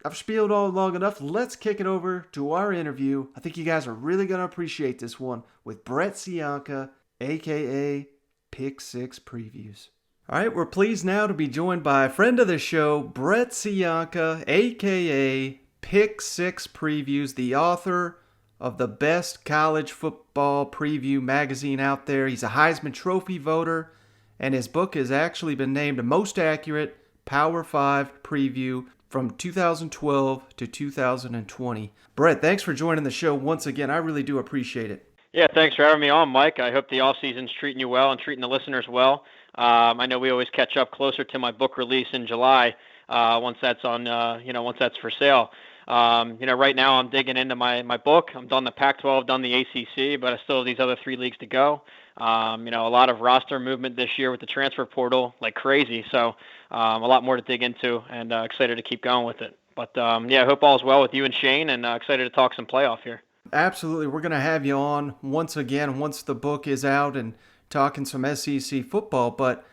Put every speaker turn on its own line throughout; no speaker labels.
I've spieled on long enough. Let's kick it over to our interview. I think you guys are really going to appreciate this one with Brett Cianca, a.k.a. Pick Six Previews. All right, we're pleased now to be joined by a friend of the show, Brett Cianca, a.k.a. Pick Six Previews, the author of the best college football preview magazine out there. He's a Heisman Trophy voter, and his book has actually been named the most accurate Power 5 preview from 2012 to 2020. Brett, thanks for joining the show once again. I really do appreciate it.
Yeah, thanks for having me on, Mike. I hope the off-season's treating you well and treating the listeners well. I know we always catch up closer to my book release in July once that's on, once that's for sale. Right now I'm digging into my book. I'm done the Pac-12, done the ACC, but I still have these other 3 leagues to go. A lot of roster movement this year with the transfer portal, like crazy. So a lot more to dig into, and excited to keep going with it. But I hope all's well with you and Shane, and excited to talk some playoff here.
Absolutely. We're going to have you on once again once the book is out and talking some SEC football. But,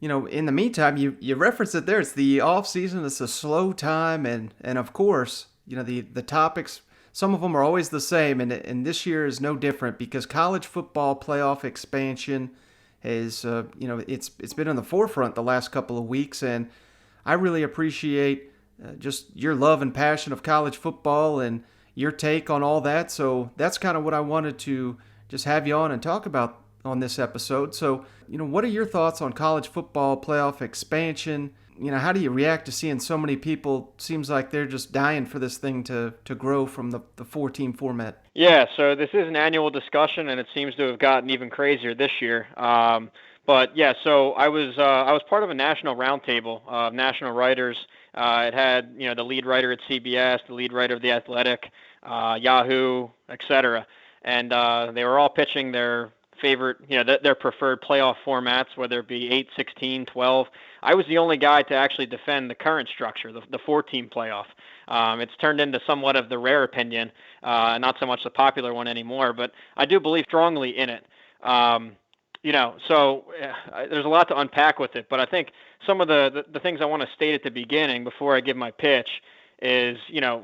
in the meantime, you referenced it there. It's the off season. It's a slow time. And of course, the topics, some of them are always the same. And this year is no different because college football playoff expansion is, it's been in the forefront the last couple of weeks. And I really appreciate just your love and passion of college football and your take on all that. So that's kind of what I wanted to just have you on and talk about on this episode. So, what are your thoughts on college football playoff expansion? How do you react to seeing so many people? Seems like they're just dying for this thing to grow from the 4-team format.
Yeah, so this is an annual discussion, and it seems to have gotten even crazier this year. So I was part of a national roundtable of national writers. It had the lead writer at CBS, the lead writer of The Athletic, Yahoo, etc. And they were all pitching their favorite, their preferred playoff formats, whether it be 8, 16, 12. I was the only guy to actually defend the current structure, the 4-team playoff. It's turned into somewhat of the rare opinion, not so much the popular one anymore, but I do believe strongly in it. So there's a lot to unpack with it, but I think some of the things I want to state at the beginning before I give my pitch is,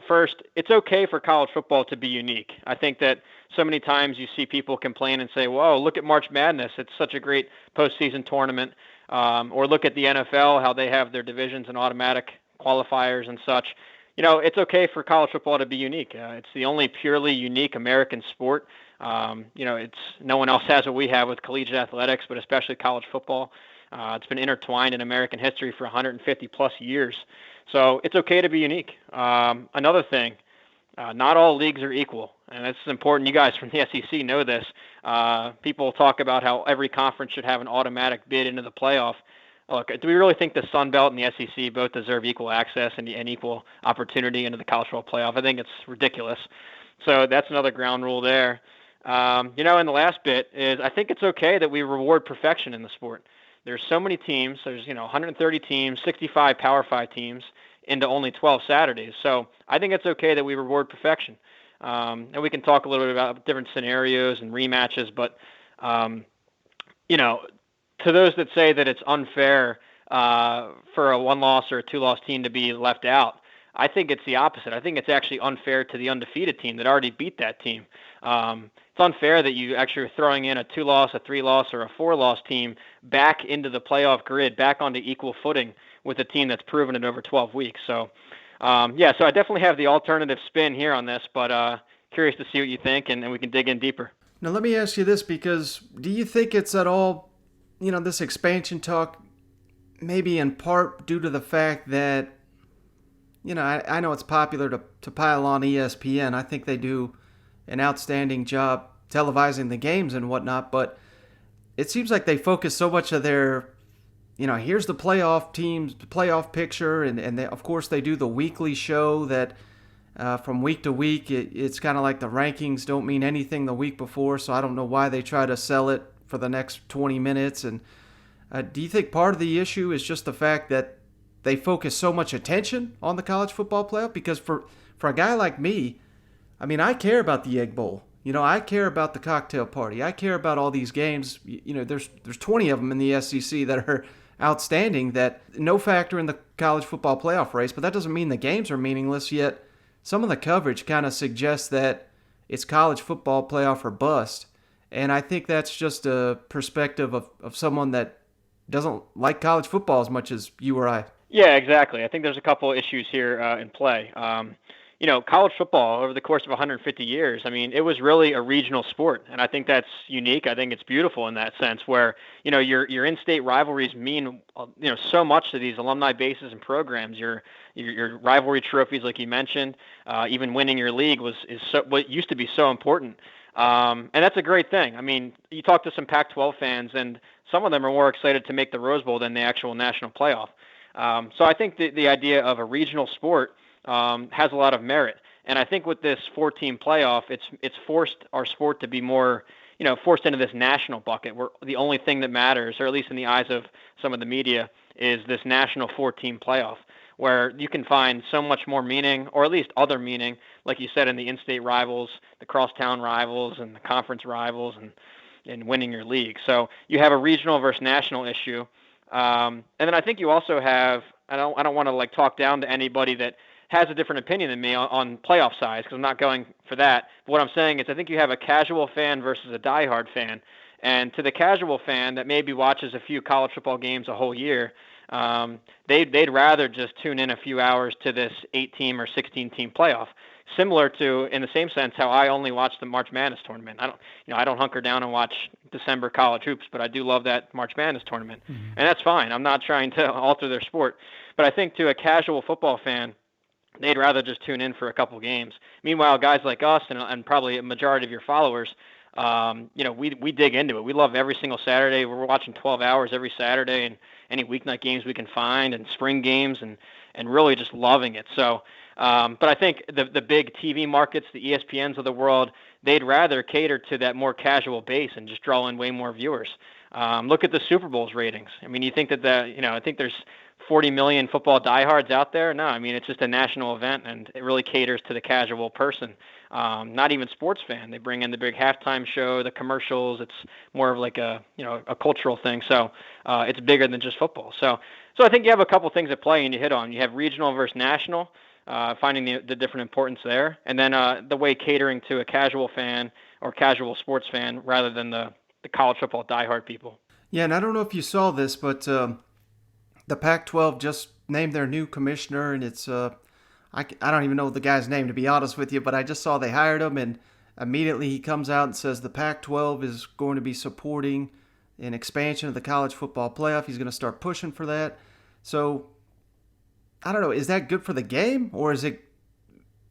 first, it's okay for college football to be unique. I think that so many times you see people complain and say, whoa, look at March Madness. It's such a great postseason tournament. Or look at the NFL, how they have their divisions and automatic qualifiers and such. It's okay for college football to be unique. It's the only purely unique American sport. It's no one else has what we have with collegiate athletics, but especially college football. It's been intertwined in American history for 150 plus years. So it's okay to be unique. Another thing, not all leagues are equal, and this is important. You guys from the SEC know this. People talk about how every conference should have an automatic bid into the playoff. Look, do we really think the Sun Belt and the SEC both deserve equal access and equal opportunity into the college football playoff? I think it's ridiculous. So that's another ground rule there. And the last bit is I think it's okay that we reward perfection in the sport. There's so many teams. There's 130 teams, 65 Power 5 teams into only 12 Saturdays. So I think it's okay that we reward perfection. And we can talk a little bit about different scenarios and rematches, but to those that say that it's unfair for a 1-loss or a 2-loss team to be left out, I think it's the opposite. I think it's actually unfair to the undefeated team that already beat that team. It's unfair that you actually are throwing in a 2-loss, a 3-loss, or a 4-loss team back into the playoff grid, back onto equal footing with a team that's proven it over 12 weeks. So, so I definitely have the alternative spin here on this, but curious to see what you think, and we can dig in deeper.
Now, let me ask you this, because do you think it's at all, this expansion talk, maybe in part due to the fact that, I know it's popular to pile on ESPN. I think they do an outstanding job televising the games and whatnot, but it seems like they focus so much of their, here's the playoff teams, the playoff picture, and they, of course they do the weekly show that from week to week, it's kind of like the rankings don't mean anything the week before, so I don't know why they try to sell it for the next 20 minutes. And do you think part of the issue is just the fact that they focus so much attention on the college football playoff? Because for a guy like me, I care about the Egg Bowl. I care about the cocktail party. I care about all these games. There's 20 of them in the SEC that are outstanding that no factor in the college football playoff race, but that doesn't mean the games are meaningless, yet some of the coverage kind of suggests that it's college football playoff or bust. And I think that's just a perspective of someone that doesn't like college football as much as you or I.
Yeah, exactly. I think there's a couple issues here in play. College football over the course of 150 years, I mean, it was really a regional sport, and I think that's unique. I think it's beautiful in that sense, where your in-state rivalries mean so much to these alumni bases and programs. Your rivalry trophies, like you mentioned, even winning your league is what used to be so important. And that's a great thing. I mean, you talk to some Pac-12 fans, and some of them are more excited to make the Rose Bowl than the actual national playoff. So I think the idea of a regional sport has a lot of merit. And I think with this 4-team playoff, it's forced our sport to be more, forced into this national bucket where the only thing that matters, or at least in the eyes of some of the media, is this national 4-team playoff, where you can find so much more meaning, or at least other meaning, like you said, in the in-state rivals, the crosstown rivals, and the conference rivals, and winning your league. So you have a regional versus national issue. And then I think you also have, I don't want to talk down to anybody that has a different opinion than me on playoff size, because I'm not going for that. But what I'm saying is I think you have a casual fan versus a diehard fan. And to the casual fan that maybe watches a few college football games a whole year, they'd rather just tune in a few hours to this 8-team or 16-team playoff. Similar to, in the same sense, how I only watch the March Madness tournament. I don't hunker down and watch December college hoops, but I do love that March Madness tournament, and that's fine. I'm not trying to alter their sport, but I think to a casual football fan, they'd rather just tune in for a couple games. Meanwhile, guys like us and probably a majority of your followers, we dig into it. We love every single Saturday. We're watching 12 hours every Saturday, and any weeknight games we can find, and spring games, and really just loving it. So. But I think the big TV markets, the ESPNs of the world, they'd rather cater to that more casual base and just draw in way more viewers. Look at the Super Bowl's ratings. I mean, you think that I think there's 40 million football diehards out there? No, I mean, it's just a national event, and it really caters to the casual person. Not even sports fan. They bring in the big halftime show, the commercials. It's more of like a cultural thing. So it's bigger than just football. So I think you have a couple things at play, and you hit on. You have regional versus national. Finding the different importance there, and then the way catering to a casual fan or casual sports fan rather than the college football diehard people.
Yeah, and I don't know if you saw this, but the Pac-12 just named their new commissioner, and it's I don't even know the guy's name, to be honest with you, but I just saw they hired him, and immediately he comes out and says the Pac-12 is going to be supporting an expansion of the college football playoff. He's going to start pushing for that. So I don't know, is that good for the game, or is it,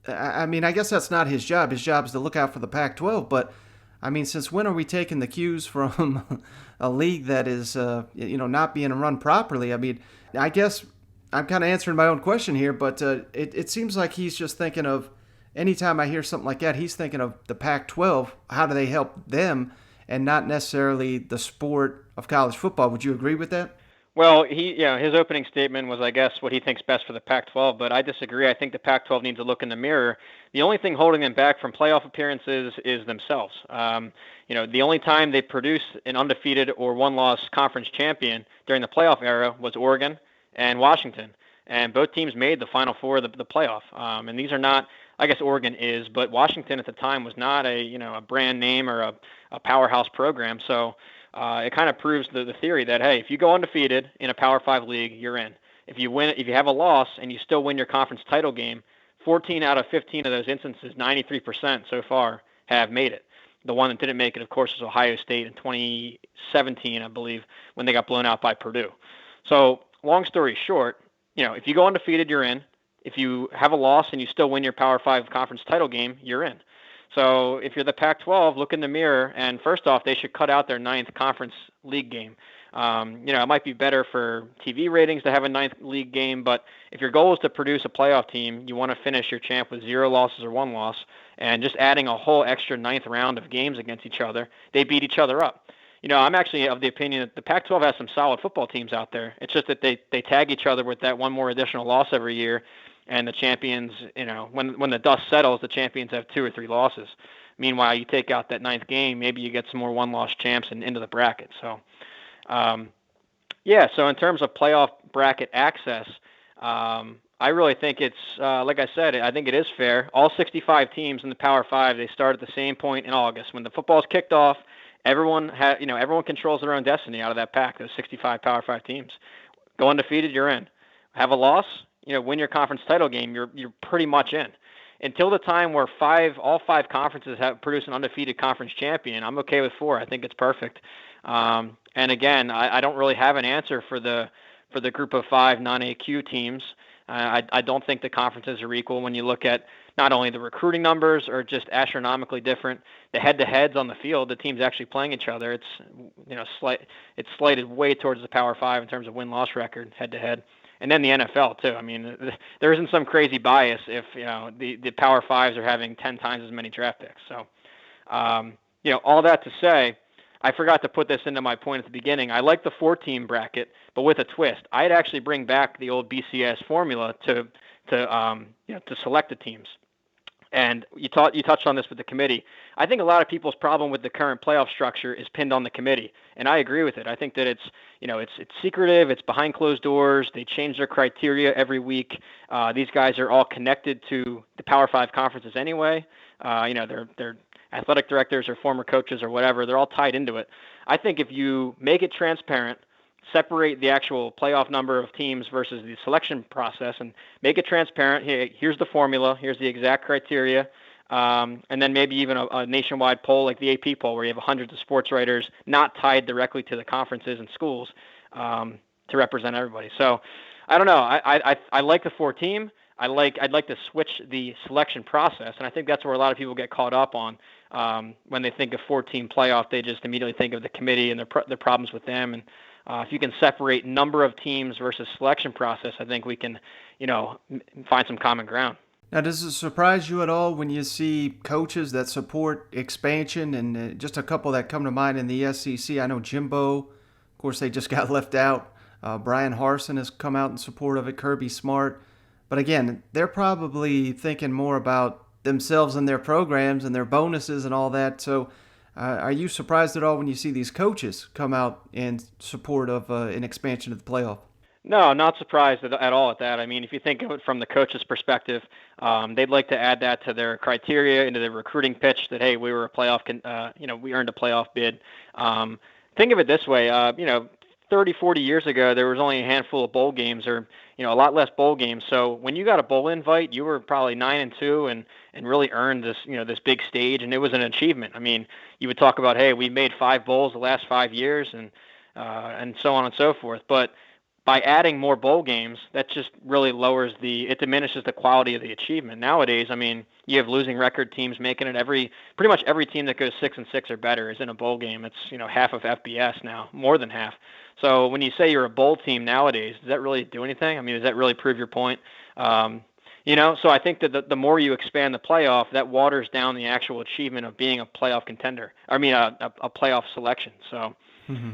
I mean, I guess that's not his job. His job is to look out for the Pac-12, but, I mean, since when are we taking the cues from a league that is, not being run properly? I mean, I guess I'm kind of answering my own question here, but it seems like he's just thinking of, anytime I hear something like that, he's thinking of the Pac-12, how do they help them, and not necessarily the sport of college football. Would you agree with that?
Well, his opening statement was, I guess, what he thinks best for the Pac-12, but I disagree. I think the Pac-12 needs to look in the mirror. The only thing holding them back from playoff appearances is themselves. The only time they produced an undefeated or one-loss conference champion during the playoff era was Oregon and Washington, and both teams made the Final Four of the playoff. And these are not, I guess Oregon is, but Washington at the time was not a brand name or a powerhouse program. So it kind of proves the theory that, hey, if you go undefeated in a Power 5 league, you're in. If you have a loss and you still win your conference title game, 14 out of 15 of those instances, 93% so far, have made it. The one that didn't make it, of course, was Ohio State in 2017, I believe, when they got blown out by Purdue. So long story short, if you go undefeated, you're in. If you have a loss and you still win your Power 5 conference title game, you're in. So if you're the Pac-12, look in the mirror, and first off, they should cut out their 9th conference league game. It might be better for TV ratings to have a 9th league game, but if your goal is to produce a playoff team, you want to finish your champ with 0 losses or 1 loss, and just adding a whole extra 9th round of games against each other, they beat each other up. I'm actually of the opinion that the Pac-12 has some solid football teams out there. It's just that they tag each other with that one more additional loss every year, and the champions, when the dust settles, the champions have 2 or 3 losses. Meanwhile, you take out that 9th game, maybe you get some more one-loss champs and into the bracket. So Yeah, so in terms of playoff bracket access, I really think it's like I said. I think it is fair. All 65 teams in the Power Five, they start at the same point in August when the football's kicked off. Everyone controls their own destiny out of that pack. Those 65 Power Five teams. Go undefeated, you're in. Have a loss, win your conference title game, you're pretty much in. Until the time where all five conferences have produced an undefeated conference champion, I'm okay with four. I think it's perfect. And again, I don't really have an answer for the group of five non-AQ teams. I don't think the conferences are equal when you look at not only the recruiting numbers are just astronomically different, the head-to-heads on the field, the teams actually playing each other, it's slated way towards the Power Five in terms of win-loss record head-to-head. And then the NFL too. I mean, there isn't some crazy bias if the Power Fives are having 10 times as many draft picks. So, all that to say, I forgot to put this into my point at the beginning. I like the 4-team bracket, but with a twist. I'd actually bring back the old BCS formula to select the teams. And you touched on this with the committee. I think a lot of people's problem with the current playoff structure is pinned on the committee, and I agree with it. I think that it's secretive, it's behind closed doors. They change their criteria every week. These guys are all connected to the Power Five conferences anyway. They're athletic directors or former coaches or whatever. They're all tied into it. I think if you make it transparent, separate the actual playoff number of teams versus the selection process and make it transparent. Hey, here's the formula. Here's the exact criteria. And then maybe even a nationwide poll like the AP poll where you have hundreds of sports writers not tied directly to the conferences and schools to represent everybody. So I don't know. I like the 4-team. I'd like to switch the selection process, and I think that's where a lot of people get caught up on when they think of 4-team playoff. They just immediately think of the committee and the problems with them. And if you can separate number of teams versus selection process, I think we can, find some common ground.
Now, does it surprise you at all when you see coaches that support expansion and just a couple that come to mind in the SEC? I know Jimbo, of course, they just got left out. Brian Harsin has come out in support of it, Kirby Smart. But again, they're probably thinking more about themselves and their programs and their bonuses and all that. So are you surprised at all when you see these coaches come out in support of an expansion of the playoff?
No, not surprised at all at that. I mean, if you think of it from the coach's perspective, they'd like to add that to their criteria, into their recruiting pitch that, hey, we were a playoff, we earned a playoff bid. Think of it this way, 30, 40 years ago, there was only a handful of bowl games or, a lot less bowl games. So when you got a bowl invite, you were probably 9-2 and really earned this, this big stage. And it was an achievement. I mean, you would talk about, hey, we made 5 bowls the last 5 years and so on and so forth. But by adding more bowl games, that just really it diminishes the quality of the achievement. Nowadays, I mean, you have losing record teams making it pretty much every team that goes 6-6 or better is in a bowl game. It's, half of FBS now, more than half. So when you say you're a bowl team nowadays, does that really do anything? I mean, does that really prove your point? So I think that the more you expand the playoff, that waters down the actual achievement of being a playoff contender. I mean, a playoff selection. So,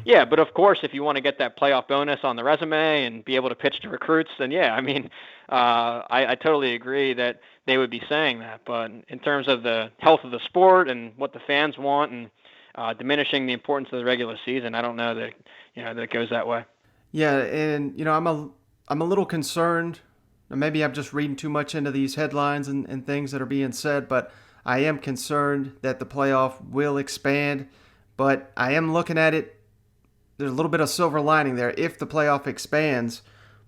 yeah, but of course, if you want to get that playoff bonus on the resume and be able to pitch to recruits, then yeah, I mean, I totally agree that they would be saying that. But in terms of the health of the sport and what the fans want and diminishing the importance of the regular season, I don't know that that it goes that way.
Yeah, and I'm a little concerned. Maybe I'm just reading too much into these headlines and things that are being said, but I am concerned that the playoff will expand. But I am looking at it. There's a little bit of silver lining there. If the playoff expands,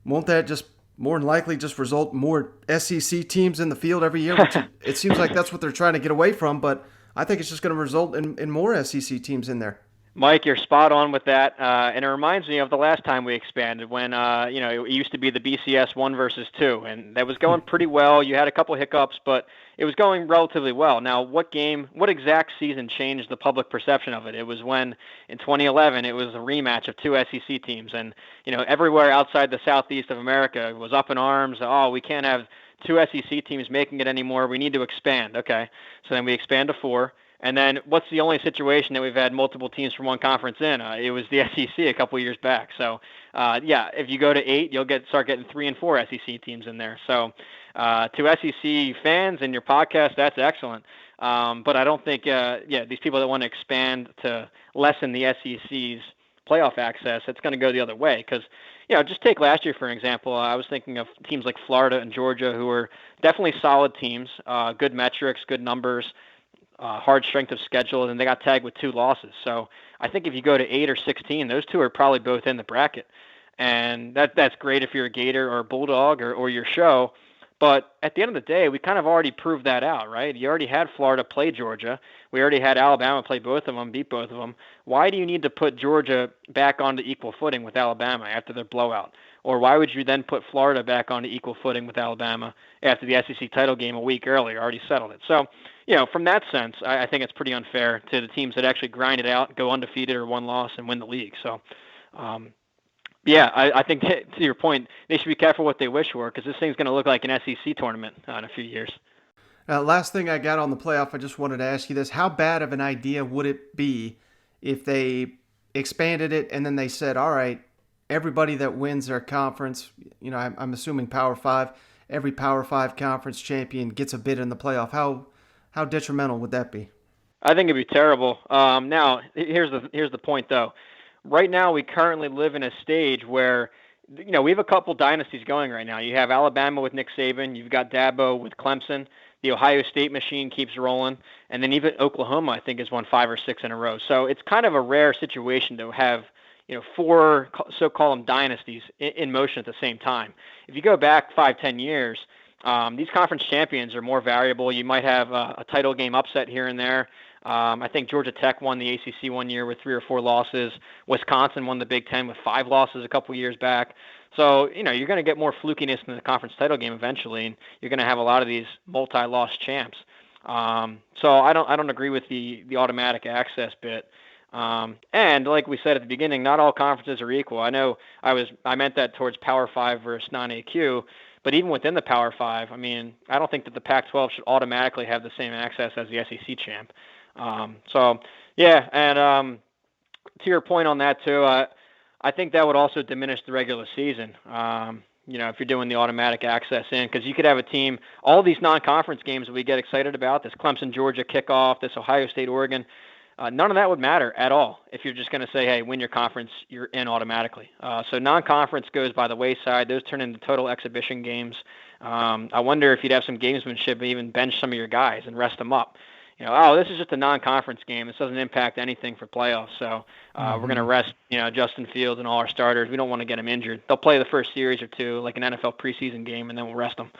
won't that just more than likely just result in more SEC teams in the field every year? Which it seems like that's what they're trying to get away from, but I think it's just going to result in more SEC teams in there.
Mike, you're spot on with that, and it reminds me of the last time we expanded when, it used to be the BCS 1 versus 2, and that was going pretty well. You had a couple hiccups, but it was going relatively well. Now, what exact season changed the public perception of it? It was when, in 2011, it was a rematch of 2 SEC teams, and, everywhere outside the southeast of America was up in arms. Oh, we can't have 2 SEC teams making it anymore. We need to expand. Okay, so then we expand to 4. And then what's the only situation that we've had multiple teams from one conference in? It was the SEC a couple years back. So, if you go to 8, you'll start getting 3 and 4 SEC teams in there. So, to SEC fans and your podcast, that's excellent. But I don't think, these people that want to expand to lessen the SEC's playoff access, it's going to go the other way. Because, just take last year, for example. I was thinking of teams like Florida and Georgia, who were definitely solid teams, good metrics, good numbers, hard strength of schedule, and they got tagged with 2 losses. So I think if you go to 8 or 16, those 2 are probably both in the bracket. And that's great if you're a Gator or a Bulldog or your show. But at the end of the day, we kind of already proved that out, right? You already had Florida play Georgia. We already had Alabama play both of them, beat both of them. Why do you need to put Georgia back onto equal footing with Alabama after their blowout? Or why would you then put Florida back onto equal footing with Alabama after the SEC title game a week earlier, already settled it? So, from that sense, I think it's pretty unfair to the teams that actually grind it out, go undefeated or 1 loss, and win the league. So, yeah, I think to your point, they should be careful what they wish for, because this thing's going to look like an SEC tournament in a few years.
Last thing I got on the playoff, I just wanted to ask you this. How bad of an idea would it be if they expanded it and then they said, all right, everybody that wins their conference, I'm assuming Power 5, every Power 5 conference champion gets a bid in the playoff. How detrimental would that be?
I think it'd be terrible. Now, here's the point, though. Right now, we currently live in a stage where, we have a couple dynasties going right now. You have Alabama with Nick Saban. You've got Dabo with Clemson. The Ohio State machine keeps rolling. And then even Oklahoma, I think, has won 5 or 6 in a row. So it's kind of a rare situation to have, 4, so-called dynasties in motion at the same time. If you go back 5-10 years, these conference champions are more variable. You might have a title game upset here and there. I think Georgia Tech won the ACC one year with 3 or 4 losses. Wisconsin won the Big Ten with 5 losses a couple years back. So, you're going to get more flukiness in the conference title game eventually, and you're going to have a lot of these multi-loss champs. So I don't agree with the automatic access bit. And like we said at the beginning, not all conferences are equal. I know I meant that towards Power 5 versus non-AQ. But even within the Power 5, I don't think that the Pac-12 should automatically have the same access as the SEC champ. So, yeah, and to your point on that, too, I think that would also diminish the regular season, if you're doing the automatic access in, because you could have a team, all these non-conference games that we get excited about, this Clemson-Georgia kickoff, this Ohio State-Oregon, none of that would matter at all if you're just going to say, hey, win your conference, you're in automatically. So non-conference goes by the wayside. Those turn into total exhibition games. I wonder if you'd have some gamesmanship and even bench some of your guys and rest them up. This is just a non-conference game. This doesn't impact anything for playoffs. So we're going to rest, Justin Fields and all our starters. We don't want to get them injured. They'll play the first series or 2, like an NFL preseason game, and then we'll rest them.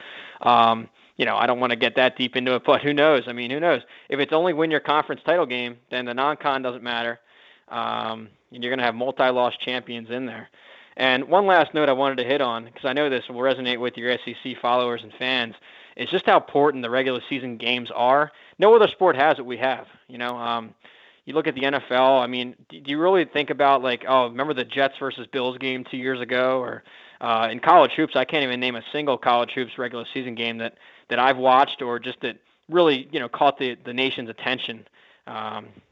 I don't want to get that deep into it, but who knows? Who knows? If it's only win your conference title game, then the non-con doesn't matter. And you're going to have multi-loss champions in there. And one last note I wanted to hit on, because I know this will resonate with your SEC followers and fans, is just how important the regular season games are. No other sport has what we have. You look at the NFL. Do you really think about remember the Jets versus Bills game 2 years ago? Or in college hoops, I can't even name a single college hoops regular season game that I've watched or just that really caught the nation's attention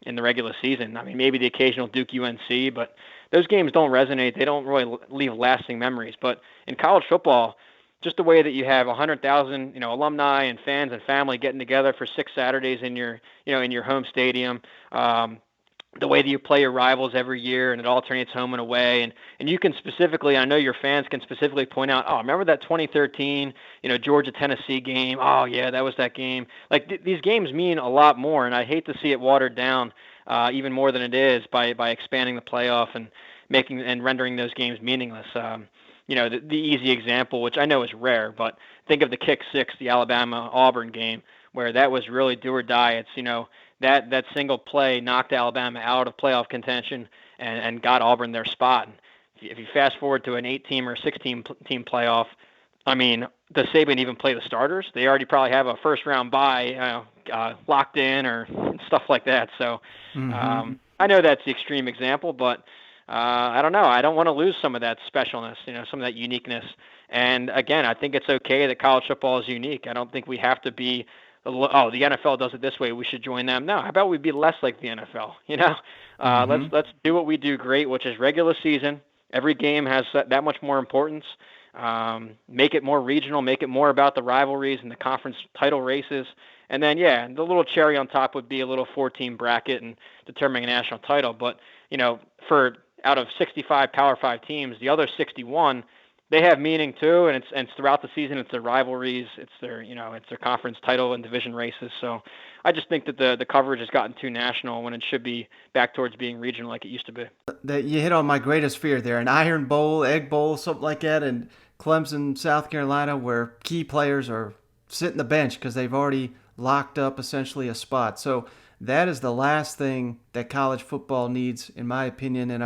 in the regular season. Maybe the occasional Duke UNC, but those games don't resonate. They don't really leave lasting memories. But in college football, just the way that you have 100,000, alumni and fans and family getting together for 6 Saturdays in your home stadium, the way that you play your rivals every year and it alternates home and away. And you can specifically, I know your fans can specifically point out, remember that 2013, Georgia-Tennessee game? Oh, yeah, that was that game. These games mean a lot more, and I hate to see it watered down even more than it is by expanding the playoff and rendering those games meaningless. The easy example, which I know is rare, but think of the kick 6, the Alabama-Auburn game, where that was really do or die. It's, that single play knocked Alabama out of playoff contention and got Auburn their spot. And if you fast forward to an 8-team or 16-team playoff, does Saban even play the starters? They already probably have a first-round bye locked in or stuff like that. So I know that's the extreme example, but I don't know. I don't want to lose some of that specialness, some of that uniqueness. And again, I think it's okay that college football is unique. I don't think we have to be, the NFL does it this way, we should join them. No, how about we be less like the NFL? Let's do what we do great, which is regular season. Every game has that much more importance. Make it more regional, make it more about the rivalries and the conference title races. And then, the little cherry on top would be a little 4-team bracket and determining a national title. But, for out of 65 Power 5 teams, the other 61, they have meaning too, and it's throughout the season. It's their rivalries, it's their it's their conference title and division races. So I just think that the coverage has gotten too national when it should be back towards being regional like it used to be.
That you hit on my greatest fear there, an Iron Bowl, Egg Bowl, something like that, in Clemson, South Carolina, where key players are sitting the bench because they've already locked up essentially a spot. So that is the last thing that college football needs, in my opinion, and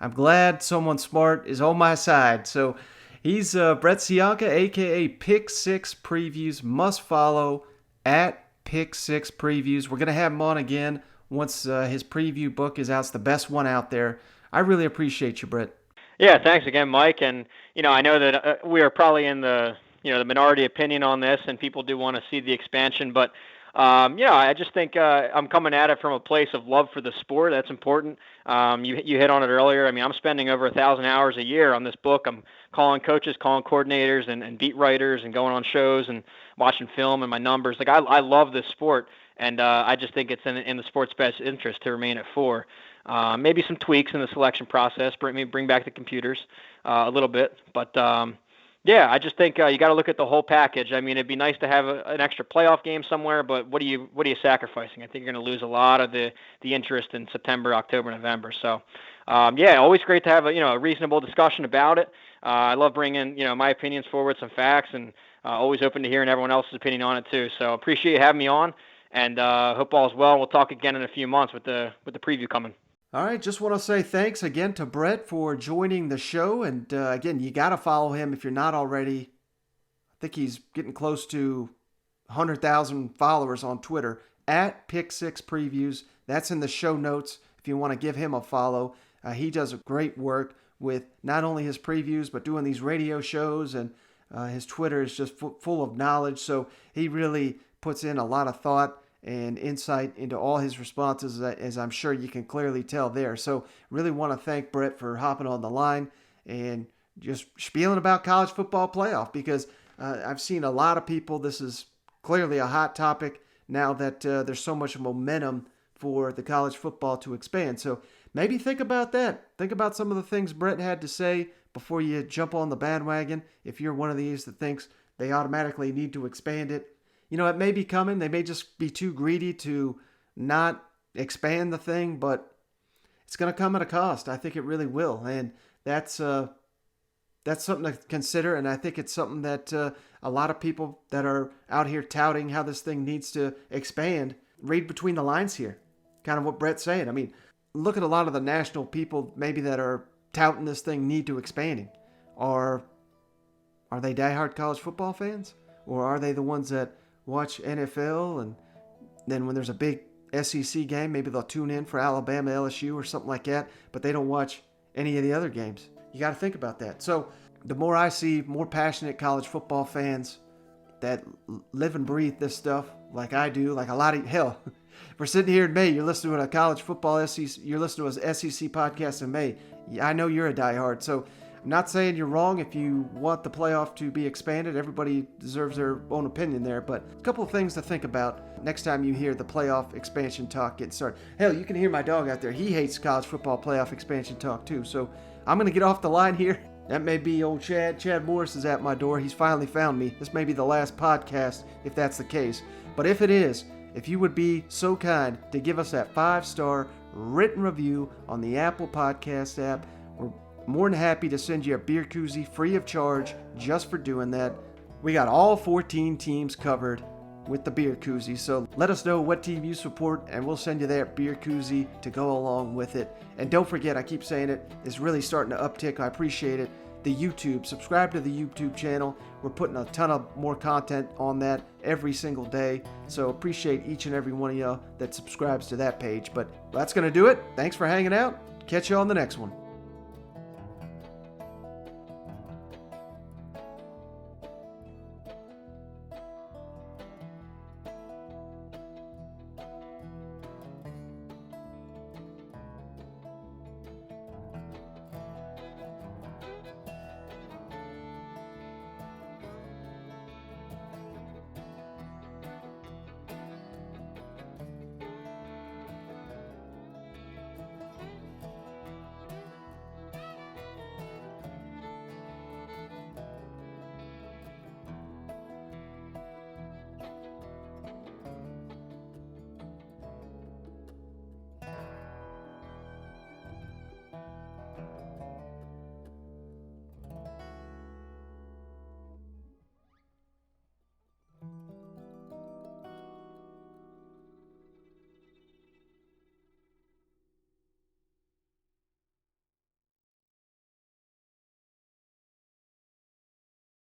I'm glad someone smart is on my side. So he's Brett Cianca, a.k.a. Pick Six Previews. Must follow at Pick Six Previews. We're going to have him on again once his preview book is out. It's the best one out there. I really appreciate you, Brett.
Yeah, thanks again, Mike. And, I know that we are probably in the minority opinion on this, and people do want to see the expansion. But, I just think I'm coming at it from a place of love for the sport. That's important. You hit on it earlier. I mean, I'm spending over 1,000 hours a year on this book. I'm calling coaches, calling coordinators, and beat writers, and going on shows and watching film and my numbers. Like, I love this sport, and I just think it's in the sport's best interest to remain at 4. Maybe some tweaks in the selection process, bring back the computers a little bit. But, I just think you got to look at the whole package. I mean, it'd be nice to have an extra playoff game somewhere, but what are you sacrificing? I think you're going to lose a lot of the interest in September, October, November. So, always great to have a reasonable discussion about it. I love bringing my opinions forward, some facts, and always open to hearing everyone else's opinion on it too. So appreciate you having me on, and hope all is well. We'll talk again in a few months with the preview coming.
All right, just want to say thanks again to Brett for joining the show. And again, you got to follow him if you're not already. I think he's getting close to 100,000 followers on Twitter, at Pick Six Previews. That's in the show notes if you want to give him a follow. He does a great work with not only his previews, but doing these radio shows. And his Twitter is just full of knowledge. So he really puts in a lot of thought and insight into all his responses, as I'm sure you can clearly tell there. So really want to thank Brett for hopping on the line and just spieling about college football playoff, because I've seen a lot of people, this is clearly a hot topic now that there's so much momentum for the college football to expand. So maybe think about that. Think about some of the things Brett had to say before you jump on the bandwagon. If you're one of these that thinks they automatically need to expand it, it may be coming. They may just be too greedy to not expand the thing, but it's going to come at a cost. I think it really will. And that's something to consider. And I think it's something that a lot of people that are out here touting how this thing needs to expand, read between the lines here. Kind of what Brett's saying. I mean, look at a lot of the national people maybe that are touting this thing need to expanding. Are they diehard college football fans? Or are they the ones that watch NFL, and then when there's a big SEC game, maybe they'll tune in for Alabama, LSU, or something like that, but they don't watch any of the other games? You got to think about that. So the more I see more passionate college football fans that live and breathe this stuff like I do, like a lot of, hell, we're sitting here in May, you're listening to a college football SEC, you're listening to an SEC podcast in May. I know you're a diehard, so I'm not saying you're wrong if you want the playoff to be expanded. Everybody deserves their own opinion there, but a couple of things to think about next time you hear the playoff expansion talk get started. Hell, you can hear my dog out there. He hates college football playoff expansion talk too, so I'm going to get off the line here. That may be old Chad. Chad Morris is at my door. He's finally found me. This may be the last podcast if that's the case, but if it is, if you would be so kind to give us that 5-star written review on the Apple Podcast app, we're more than happy to send you a beer koozie free of charge just for doing that. We got all 14 teams covered with the beer koozie, so let us know what team you support and we'll send you that beer koozie to go along with it. And don't forget, I keep saying it, it's really starting to uptick. I appreciate it. The YouTube, subscribe to the YouTube channel. We're putting a ton of more content on that every single day, so appreciate each and every one of y'all that subscribes to that page. But that's going to do it. Thanks for hanging out. Catch you on the next one.